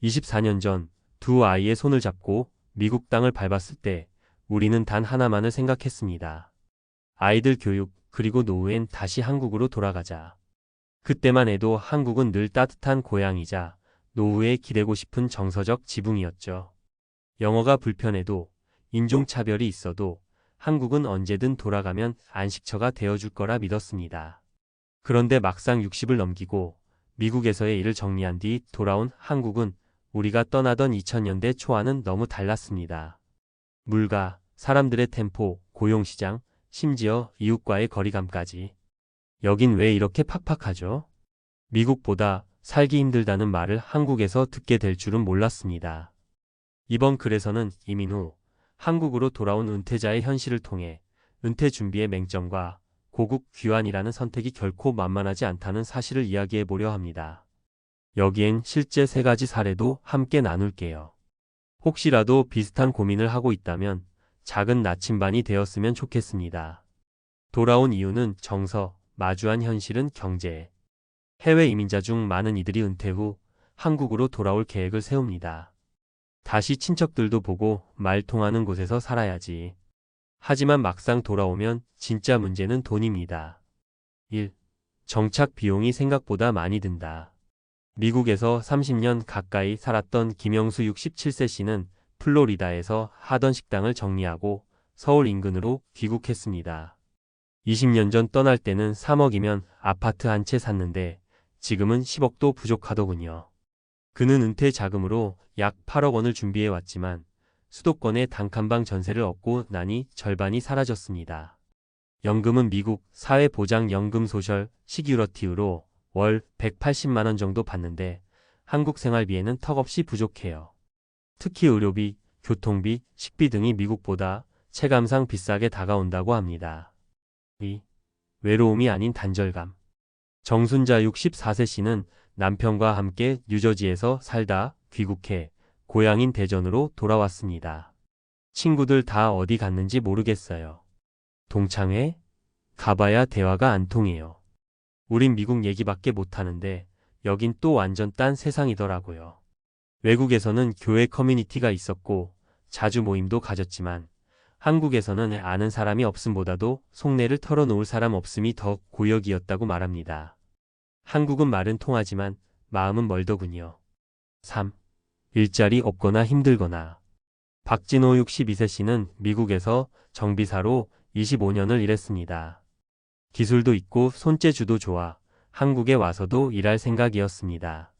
24년 전 두 아이의 손을 잡고 미국 땅을 밟았을 때 우리는 단 하나만을 생각했습니다. 아이들 교육, 그리고 노후엔 다시 한국으로 돌아가자. 그때만 해도 한국은 늘 따뜻한 고향이자 노후에 기대고 싶은 정서적 지붕이었죠. 영어가 불편해도, 인종차별이 있어도 한국은 언제든 돌아가면 안식처가 되어줄 거라 믿었습니다. 그런데 막상 60을 넘기고 미국에서의 일을 정리한 뒤 돌아온 한국은 우리가 떠나던 2000년대 초와는 너무 달랐습니다. 물가, 사람들의 템포, 고용시장, 심지어 이웃과의 거리감까지. 여긴 왜 이렇게 팍팍하죠? 미국보다 살기 힘들다는 말을 한국에서 듣게 될 줄은 몰랐습니다. 이번 글에서는 이민 후 한국으로 돌아온 은퇴자의 현실을 통해 은퇴 준비의 맹점과 고국 귀환이라는 선택이 결코 만만하지 않다는 사실을 이야기해 보려 합니다. 여기엔 실제 3가지 사례도 함께 나눌게요. 혹시라도 비슷한 고민을 하고 있다면 작은 나침반이 되었으면 좋겠습니다. 돌아온 이유는 정서, 마주한 현실은 경제. 해외 이민자 중 많은 이들이 은퇴 후 한국으로 돌아올 계획을 세웁니다. 다시 친척들도 보고 말 통하는 곳에서 살아야지. 하지만 막상 돌아오면 진짜 문제는 돈입니다. 1. 정착 비용이 생각보다 많이 든다. 미국에서 30년 가까이 살았던 김영수 67세 씨는 플로리다에서 하던 식당을 정리하고 서울 인근으로 귀국했습니다. 20년 전 떠날 때는 3억이면 아파트 한 채 샀는데 지금은 10억도 부족하더군요. 그는 은퇴 자금으로 약 8억 원을 준비해 왔지만 수도권의 단칸방 전세를 얻고 나니 절반이 사라졌습니다. 연금은 미국 사회보장연금 소셜 시큐리티로 월 180만 원 정도 받는데 한국 생활비에는 턱없이 부족해요. 특히 의료비, 교통비, 식비 등이 미국보다 체감상 비싸게 다가온다고 합니다. 2. 외로움이 아닌 단절감. 정순자 64세 씨는 남편과 함께 뉴저지에서 살다 귀국해 고향인 대전으로 돌아왔습니다. 친구들 다 어디 갔는지 모르겠어요. 동창회? 가봐야 대화가 안 통해요. 우린 미국 얘기밖에 못하는데 여긴 또 완전 딴 세상이더라고요. 외국에서는 교회 커뮤니티가 있었고 자주 모임도 가졌지만 한국에서는 아는 사람이 없음보다도 속내를 털어놓을 사람 없음이 더 고역이었다고 말합니다. 한국은 말은 통하지만 마음은 멀더군요. 3. 일자리 없거나 힘들거나. 박진호 62세 씨는 미국에서 정비사로 25년을 일했습니다. 기술도 있고 손재주도 좋아 한국에 와서도 일할 생각이었습니다.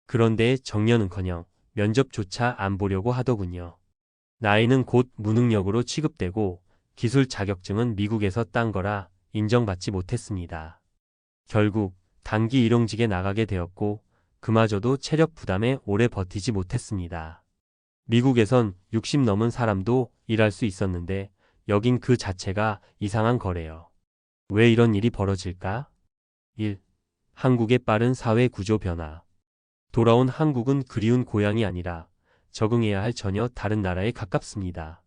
그런데 정년은커녕 면접조차 안 보려고 하더군요. 나이는 곧 무능력으로 취급되고 기술 자격증은 미국에서 딴 거라 인정받지 못했습니다. 결국 단기 일용직에 나가게 되었고 그마저도 체력 부담에 오래 버티지 못했습니다. 미국에선 60 넘은 사람도 일할 수 있었는데 여긴 그 자체가 이상한 거래요. 왜 이런 일이 벌어질까? 1. 한국의 빠른 사회 구조 변화. 돌아온 한국은 그리운 고향이 아니라 적응해야 할 전혀 다른 나라에 가깝습니다.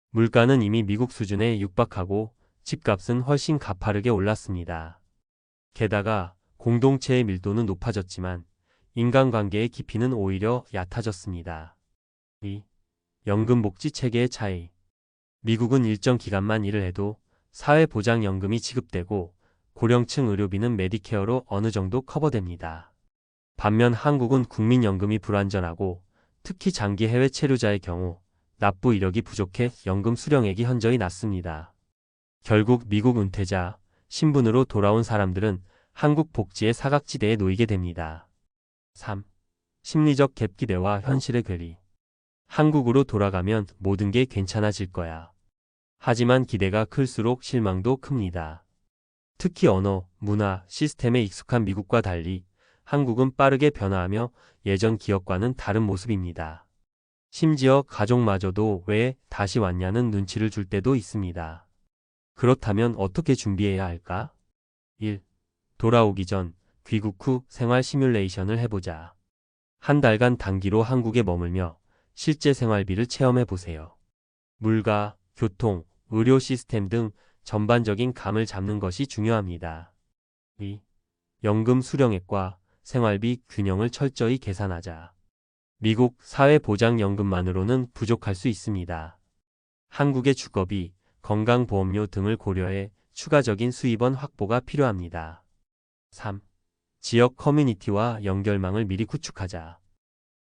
물가는 이미 미국 수준에 육박하고 집값은 훨씬 가파르게 올랐습니다. 게다가 공동체의 밀도는 높아졌지만 인간관계의 깊이는 오히려 얕아졌습니다. 2. 연금복지 체계의 차이. 미국은 일정 기간만 일을 해도 사회보장연금이 지급되고 고령층 의료비는 메디케어로 어느 정도 커버됩니다. 반면 한국은 국민연금이 불완전하고 특히 장기 해외 체류자의 경우 납부 이력이 부족해 연금 수령액이 현저히 낮습니다. 결국 미국 은퇴자, 신분으로 돌아온 사람들은 한국 복지의 사각지대에 놓이게 됩니다. 3. 심리적 갭 기대와 현실의 괴리. 한국으로 돌아가면 모든 게 괜찮아질 거야. 하지만 기대가 클수록 실망도 큽니다. 특히 언어, 문화, 시스템에 익숙한 미국과 달리 한국은 빠르게 변화하며 예전 기억과는 다른 모습입니다. 심지어 가족마저도 왜 다시 왔냐는 눈치를 줄 때도 있습니다. 그렇다면 어떻게 준비해야 할까? 1. 돌아오기 전 귀국 후 생활 시뮬레이션을 해보자. 한 달간 단기로 한국에 머물며 실제 생활비를 체험해 보세요. 물가, 교통, 의료 시스템 등 전반적인 감을 잡는 것이 중요합니다. 2. 연금 수령액과 생활비 균형을 철저히 계산하자. 미국 사회보장연금만으로는 부족할 수 있습니다. 한국의 주거비, 건강보험료 등을 고려해 추가적인 수입원 확보가 필요합니다. 3. 지역 커뮤니티와 연결망을 미리 구축하자.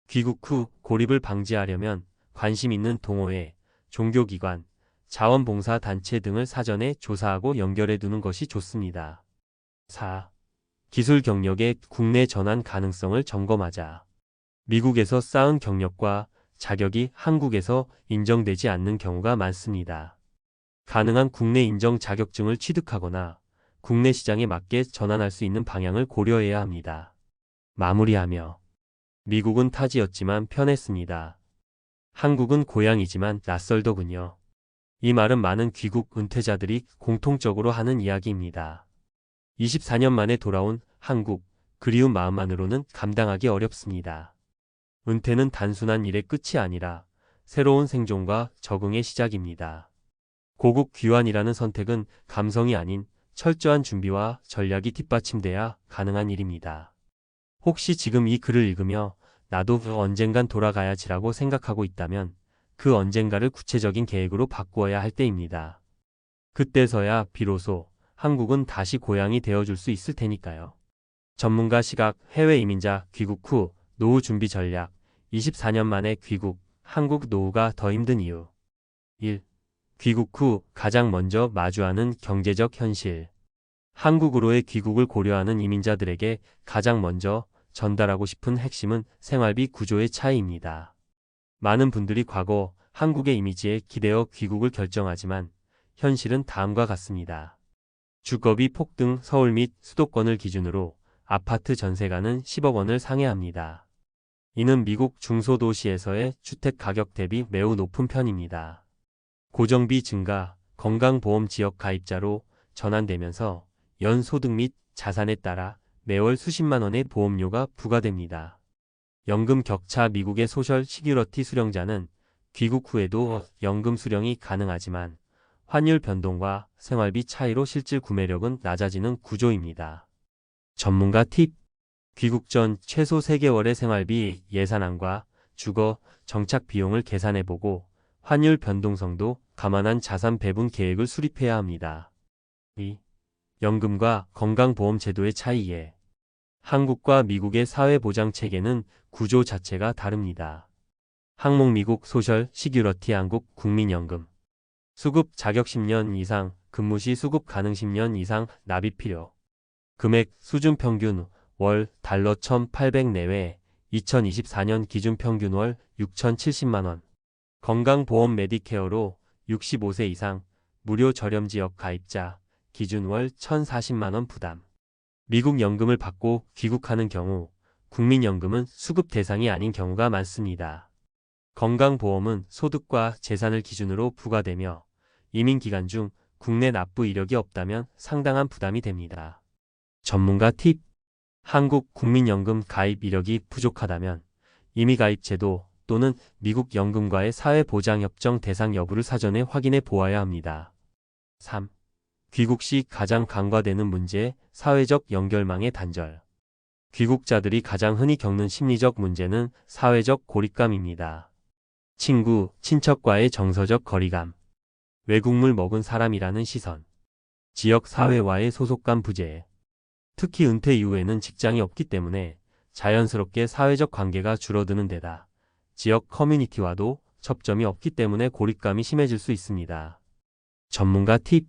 귀국 후 고립을 방지하려면 관심 있는 동호회, 종교기관, 자원봉사단체 등을 사전에 조사하고 연결해 두는 것이 좋습니다. 4. 기술 경력의 국내 전환 가능성을 점검하자. 미국에서 쌓은 경력과 자격이 한국에서 인정되지 않는 경우가 많습니다. 가능한 국내 인정 자격증을 취득하거나 국내 시장에 맞게 전환할 수 있는 방향을 고려해야 합니다. 마무리하며 미국은 타지였지만 편했습니다. 한국은 고향이지만 낯설더군요. 이 말은 많은 귀국 은퇴자들이 공통적으로 하는 이야기입니다. 24년 만에 돌아온 한국, 그리운 마음만으로는 감당하기 어렵습니다. 은퇴는 단순한 일의 끝이 아니라 새로운 생존과 적응의 시작입니다. 고국 귀환이라는 선택은 감성이 아닌 철저한 준비와 전략이 뒷받침돼야 가능한 일입니다. 혹시 지금 이 글을 읽으며 나도 언젠간 돌아가야지라고 생각하고 있다면 그 언젠가를 구체적인 계획으로 바꾸어야 할 때입니다. 그때서야 비로소 한국은 다시 고향이 되어줄 수 있을 테니까요. 전문가 시각 해외 이민자 귀국 후 노후 준비 전략 24년 만에 귀국, 한국 노후가 더 힘든 이유 1. 귀국 후 가장 먼저 마주하는 경제적 현실. 한국으로의 귀국을 고려하는 이민자들에게 가장 먼저 전달하고 싶은 핵심은 생활비 구조의 차이입니다. 많은 분들이 과거 한국의 이미지에 기대어 귀국을 결정하지만 현실은 다음과 같습니다. 주거비 폭등, 서울 및 수도권을 기준으로 아파트 전세가는 10억 원을 상회합니다. 이는 미국 중소도시에서의 주택 가격 대비 매우 높은 편입니다. 고정비 증가, 건강보험 지역 가입자로 전환되면서 연 소득 및 자산에 따라 매월 수십만 원의 보험료가 부과됩니다. 연금 격차. 미국의 소셜 시큐리티 수령자는 귀국 후에도 연금 수령이 가능하지만 환율 변동과 생활비 차이로 실질 구매력은 낮아지는 구조입니다. 전문가 팁. 귀국 전 최소 3개월의 생활비 예산안과 주거, 정착 비용을 계산해보고 환율 변동성도 감안한 자산 배분 계획을 수립해야 합니다. 2. 연금과 건강보험 제도의 차이에. 한국과 미국의 사회보장체계는 구조 자체가 다릅니다. 항목 미국 소셜 시큐리티, 한국 국민연금. 수급 자격 10년 이상, 근무 시 수급 가능 10년 이상, 납입 필요. 금액 수준 평균 월 달러 1,800 내외, 2024년 기준 평균 월 6,070만 원. 건강보험 메디케어로 65세 이상, 무료 저렴 지역 가입자, 기준 월 1,040만 원 부담. 미국 연금을 받고 귀국하는 경우 국민연금은 수급 대상이 아닌 경우가 많습니다. 건강보험은 소득과 재산을 기준으로 부과되며 이민 기간 중 국내 납부 이력이 없다면 상당한 부담이 됩니다. 전문가 팁. 한국 국민연금 가입 이력이 부족하다면 임의가입 제도 또는 미국 연금과의 사회보장협정 대상 여부를 사전에 확인해 보아야 합니다. 3. 귀국 시 가장 간과되는 문제, 사회적 연결망의 단절. 귀국자들이 가장 흔히 겪는 심리적 문제는 사회적 고립감입니다. 친구, 친척과의 정서적 거리감, 외국물 먹은 사람이라는 시선, 지역 사회와의 소속감 부재. 특히 은퇴 이후에는 직장이 없기 때문에 자연스럽게 사회적 관계가 줄어드는 데다 지역 커뮤니티와도 접점이 없기 때문에 고립감이 심해질 수 있습니다. 전문가 팁.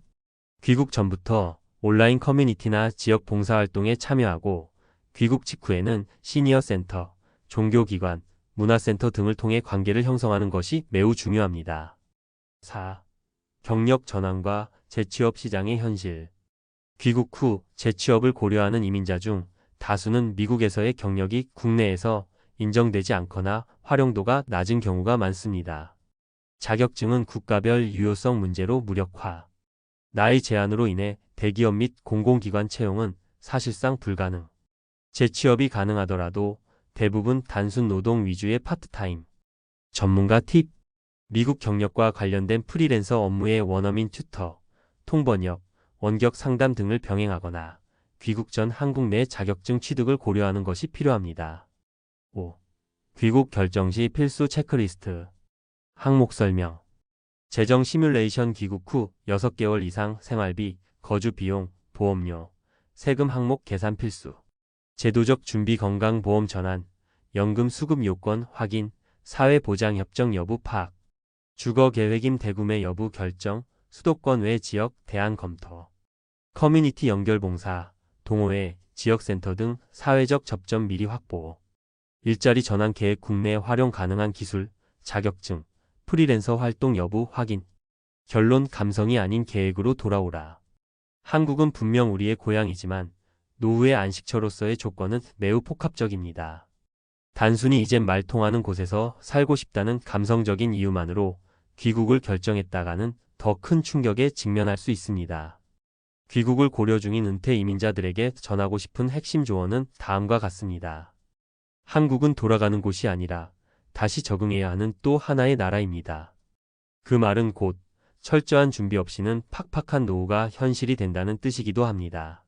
귀국 전부터 온라인 커뮤니티나 지역 봉사활동에 참여하고 귀국 직후에는 시니어 센터, 종교기관, 문화센터 등을 통해 관계를 형성하는 것이 매우 중요합니다. 4. 경력 전환과 재취업 시장의 현실. 귀국 후 재취업을 고려하는 이민자 중 다수는 미국에서의 경력이 국내에서 인정되지 않거나 활용도가 낮은 경우가 많습니다. 자격증은 국가별 유효성 문제로 무력화. 나이 제한으로 인해 대기업 및 공공기관 채용은 사실상 불가능. 재취업이 가능하더라도 대부분 단순 노동 위주의 파트타임. 전문가 팁. 미국 경력과 관련된 프리랜서 업무의 원어민 튜터, 통번역, 원격 상담 등을 병행하거나 귀국 전 한국 내 자격증 취득을 고려하는 것이 필요합니다. 5. 귀국 결정 시 필수 체크리스트. 항목 설명. 재정 시뮬레이션 귀국 후 6개월 이상 생활비, 거주 비용, 보험료, 세금 항목 계산 필수. 제도적 준비 건강보험 전환, 연금 수급 요건 확인, 사회보장 협정 여부 파악, 주거 계획임 대구매 여부 결정, 수도권 외 지역 대안 검토. 커뮤니티 연결 봉사, 동호회, 지역센터 등 사회적 접점 미리 확보. 일자리 전환 계획 국내에 활용 가능한 기술, 자격증, 프리랜서 활동 여부 확인. 결론 감성이 아닌 계획으로 돌아오라. 한국은 분명 우리의 고향이지만 노후의 안식처로서의 조건은 매우 폭합적입니다. 단순히 이젠 말 통하는 곳에서 살고 싶다는 감성적인 이유만으로 귀국을 결정했다가는 더 큰 충격에 직면할 수 있습니다. 귀국을 고려 중인 은퇴 이민자들에게 전하고 싶은 핵심 조언은 다음과 같습니다. 한국은 돌아가는 곳이 아니라 다시 적응해야 하는 또 하나의 나라입니다. 그 말은 곧 철저한 준비 없이는 팍팍한 노후가 현실이 된다는 뜻이기도 합니다.